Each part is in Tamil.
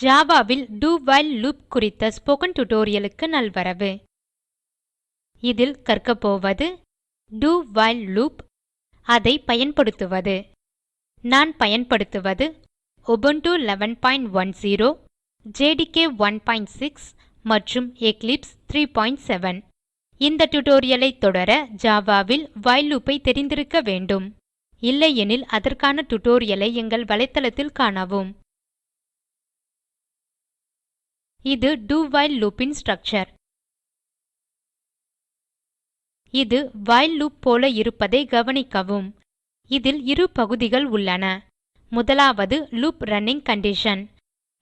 ஜாவாவில் do while லூப் குறித்த ஸ்போக்கன் டியூட்டோரியலுக்கு நல்வரவு. இதில் கற்கப்போவது do while லூப், அதை பயன்படுத்துவது. நான் பயன்படுத்துவது உபுண்டு 11.10, JDK 1.6 மற்றும் எக்லிப்ஸ் 3.7. இந்த டியூட்டோரியலை தொடர ஜாவாவில் while loop ஐ தெரிந்திருக்க வேண்டும். இல்லையெனில் அதற்கான டியூட்டோரியலை எங்கள் வலைத்தளத்தில் காணவும். இது do while loop ன் ஸ்ட்ரக்சர். இது while loop போல இருப்பதை கவனிக்கவும். இதில் இரு பகுதிகள் உள்ளன. முதலாவது லூப் ரன்னிங் கண்டிஷன்.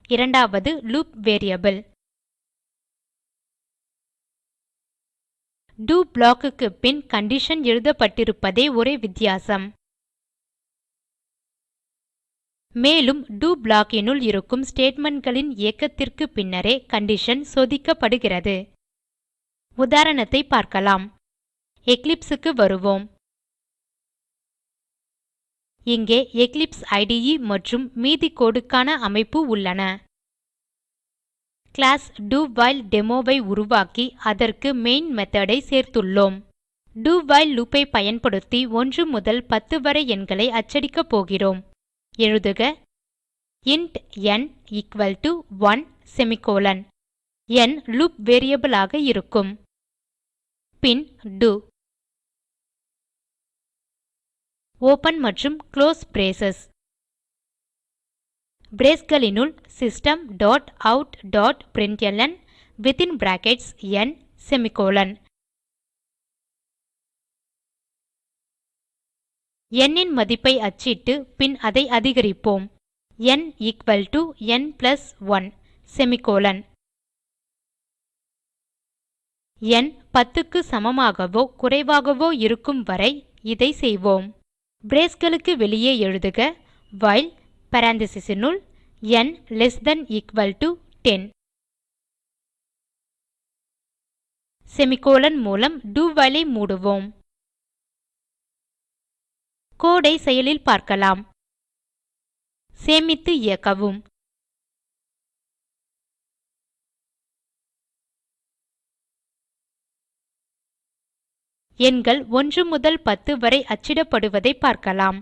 இரண்டாவது லூப் வேரியபிள். do block க்கு பின் கண்டிஷன் எழுதப்பட்டிருப்பதே ஒரே வித்தியாசம். மேலும் do block னுள் இருக்கும் statementகளின் இயக்கத்திற்கு பின்னரே கண்டிஷன் சோதிக்கப்படுகிறது. உதாரணத்தை பார்க்கலாம். Eclipse க்கு வருவோம். இங்கே எக்லிப்ஸ் IDE மற்றும் மீதி கோடுக்கான அமைப்பு உள்ளன. கிளாஸ் dowhiledemo ஐ உருவாக்கி அதற்கு மெயின் மெத்தோட் ஐ சேர்த்துள்ளோம். do while loop ஐ பயன்படுத்தி 1 முதல் 10 வரை எண்களை அச்சடிக்கப் போகிறோம். எழுதுக int n equal to 1 semicolon. n loop variable ஆக இருக்கும். பின் do ஓப்பன் மற்றும் குளோஸ் பிரேஸ். braceகளினுள் system dot out dot println within brackets n semicolon. n ன் மதிப்பை அச்சிட்டு பின் அதை அதிகரிப்போம். n equal to n plus 1 semicolon. n 10க்கு சமமாகவோ குறைவாகவோ இருக்கும் வரை இதை செய்வோம். braceகளுக்கு வெளியே எழுதுக while parenthesesனுள் n less than equal to 10. Semicolon மூலம் do while ஐ மூடுவோம். கோடு ஐ செயலில் பார்க்கலாம். சேமித்து இயக்கவும். எண்கள் 1 முதல் 10 வரை அச்சிடப்படுவதை பார்க்கலாம்.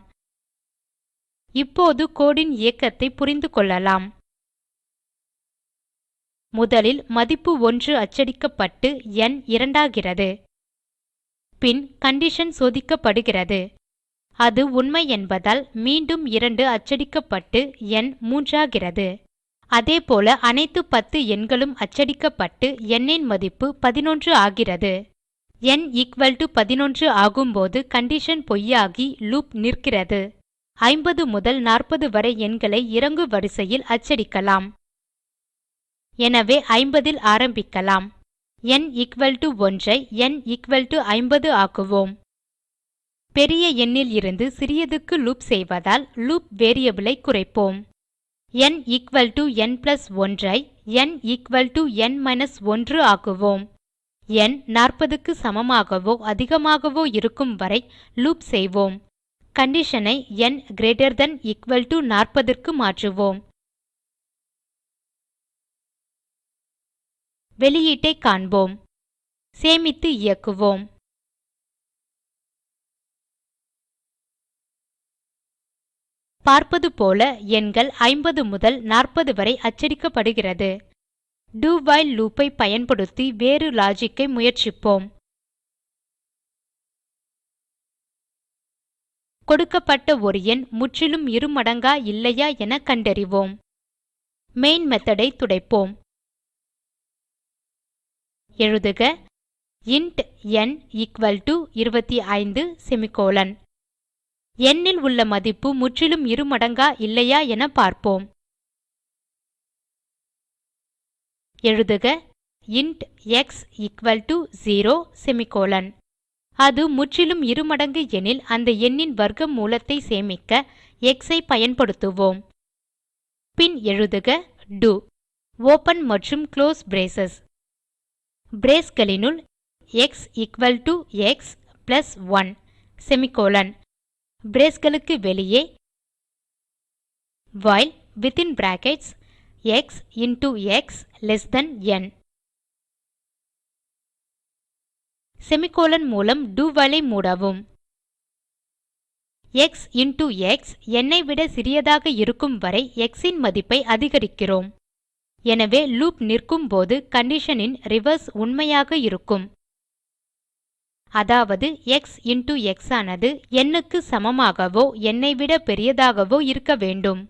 இப்போது கோடின் இயக்கத்தை புரிந்து கொள்ளலாம். முதலில் மதிப்பு 1 அச்சடிக்கப்பட்டு n இரண்டாகிறது. பின் கண்டிஷன் சோதிக்கப்படுகிறது. அது உண்மை என்பதால் மீண்டும் 2 அச்சடிக்கப்பட்டு n 3 ஆகிறது. அதேபோல அனைத்து 10 எண்களும் அச்சடிக்கப்பட்டு n ன் மதிப்பு 11 ஆகிறது. n equal to 11 ஆகும்போது கண்டிஷன் பொய்யாகி லூப் நிற்கிறது. 50 முதல் 40 வரை எண்களை இறங்கு வரிசையில் அச்சடிக்கலாம். எனவே 50 ல் ஆரம்பிக்கலாம். n equal to 1 I n equal to 50 ஆக்குவோம். பெரிய எண்ணில் இருந்து சிறியதுக்கு லூப் செய்வதால் லூப் வேரியபிள் ஐ குறைப்போம். n equal to n plus 1 I n equal to n minus 1 ஆக்குவோம். n 40க்கு சமமாகவோ அதிகமாகவோ இருக்கும் வரை லூப் செய்வோம். Condition I n greater than equal to 40க்கு மாற்றுவோம். வெளியீட்டை காண்போம். சேமித்து இயக்குவோம். பார்ப்பது போல எண்கள் 50 முதல் 40 வரை அச்சடிக்கப்படுகிறது. do while loop ஐ பயன்படுத்தி வேறு லாஜிக் ஐ முயற்சிப்போம். கொடுக்கப்பட்ட ஒரு எண் முற்றிலும் இருமடங்கா இல்லையா என கண்டறிவோம். மெயின் மெத்தோட் ஐ துடைப்போம். எழுதுக int n equal to 25 semicolon. n ல் உள்ள மதிப்பு முற்றிலும் இருமடங்கா இல்லையா என பார்ப்போம். எழுதுக int x equal to 0 semicolon. அது முற்றிலும் இருமடங்கு எனில் அந்த எண்ணின் வர்க்க மூலத்தை சேமிக்க x ஐ பயன்படுத்துவோம். பின் எழுதுக do ஓப்பன் மற்றும் குளோஸ் பிரேஸ். braceகளினுள் x equal to x plus 1 semicolon. braceகளுக்கு வெளியே while within brackets x into x less than n. Semicolon மூலம் do while ஐ மூடவும். x into x n ஐ விட சிறியதாக இருக்கும் வரை x இன் மதிப்பை அதிகரிக்கிறோம். எனவே லூப் நிற்கும் போது condition இன் ரிவர்ஸ் உண்மையாக இருக்கும். அதாவது x into x ஆனது n க்கு சமமாகவோ n ஐ விட பெரியதாகவோ இருக்க வேண்டும்.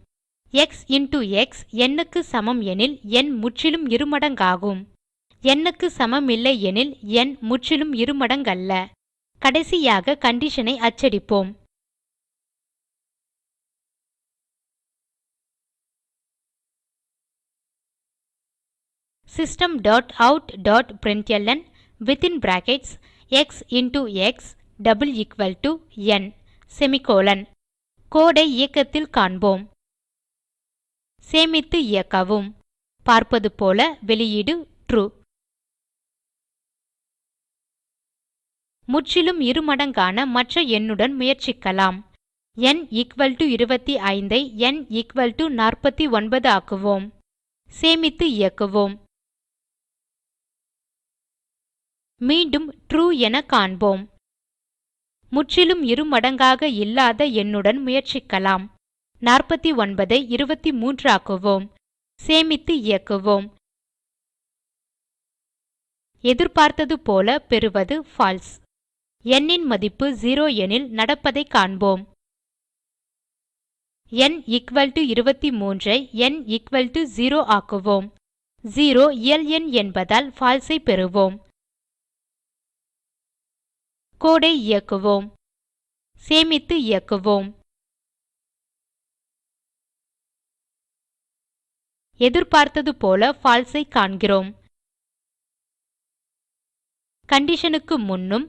x into x n க்கு சமம் எனில் n முற்றிலும் இருமடங்காகும். n க்கு சமமில்லை எனில் n முற்றிலும் இருமடங்கல்ல. கடைசியாக condition I அச்சடிப்போம். System.out.println within brackets x into x double equal to n semicolon. கோடை இயக்கத்தில் காண்போம். சேமித்து இயக்கவும். பார்ப்பது போல வெளியீடு ட்ரூ. முற்றிலும் இருமடங்கான மற்ற எண்ணுடன் முயற்சிக்கலாம். n equal to 25 I n equal to 49 ஆக்குவோம். சேமித்து இயக்குவோம். மீண்டும் ட்ரூ என காண்போம். முற்றிலும் இருமடங்காக இல்லாத எண்ணுடன் முயற்சிக்கலாம். 49 ஐ 23 ஆக்குவோம். சேமித்து இயக்குவோம். எதிர்பார்த்தது போல பெறுவது false. n இன் மதிப்பு 0 எனில் நடப்பதை காண்போம். n equal to 23 I n equal to 0 ஆக்குவோம். 0 இயல் எண் என்பதால் false ஐ பெறுவோம். கோடை இயக்குவோம். சேமித்து இயக்குவோம். எதிர்பார்த்தது போல false ஐ காண்கிறோம். conditionக்கு முன்னும்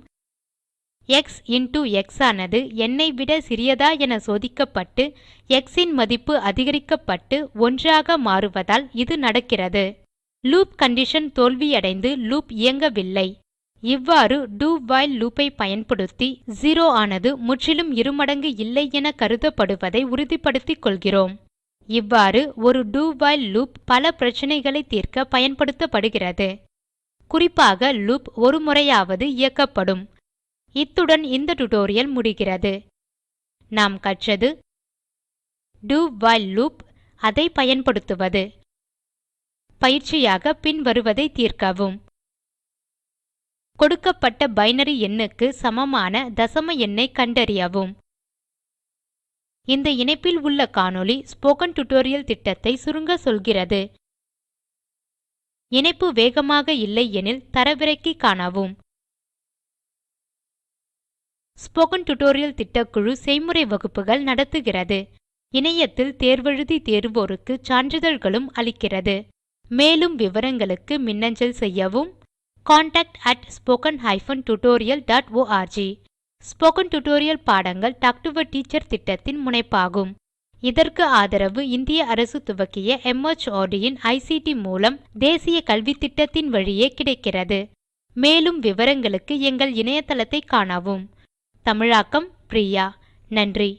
x into x ஆனது n ஐ விட சிறியதா என சோதிக்கப்பட்டு x இன் மதிப்பு அதிகரிக்கப்பட்டு 1 ஆக மாறுவதால் இது நடக்கிறது. லூப் கண்டிஷன் தோல்வியடைந்து லூப் இயங்கவில்லை. இவ்வாறு do while loop ஐ பயன்படுத்தி 0 ஆனது முற்றிலும் இருமடங்கு இல்லை என கருதப்படுவதை உறுதிப்படுத்திக் கொள்கிறோம். இவ்வாறு ஒரு do while loop பல பிரச்சனைகளை தீர்க்க பயன்படுத்தப்படுகிறது. குறிப்பாக லூப் ஒரு முறையாவது இயக்கப்படும். இத்துடன் இந்த டியூட்டோரியல் முடிகிறது. நாம் கற்றது do while loop, அதை பயன்படுத்துவது. பயிற்சியாக பின்வருவதை தீர்க்கவும். கொடுக்கப்பட்ட பைனரி எண்ணுக்கு சமமான தசம எண்ணை கண்டறியவும். இந்த இணைப்பில் உள்ள காணொளி ஸ்போக்கன் டியூட்டோரியல் திட்டத்தை சுருங்க சொல்கிறது. இணைப்பு வேகமாக இல்லை எனில் தரவிறக்கி காணவும். ஸ்போக்கன் டியூட்டோரியல் திட்டக்குழு செய்முறை வகுப்புகள் நடத்துகிறது. இணையத்தில் தேர்வெழுதி தேர்வோருக்கு சான்றிதழ்களும் அளிக்கிறது. மேலும் விவரங்களுக்கு மின்னஞ்சல் செய்யவும். contact@spoken-tutorial.org. ஸ்போக்கன் டியூட்டோரியல் பாடங்கள் டாக் டு எ டீச்சர் திட்டத்தின் முனைப்பாகும். இதற்கு ஆதரவு இந்திய அரசு துவக்கிய MHRD இன் ICT மூலம் தேசிய கல்வித்திட்டத்தின் வழியே கிடைக்கிறது. மேலும் விவரங்களுக்கு எங்கள் இணையதளத்தை காணவும். தமிழாக்கம் பிரியா. நன்றி.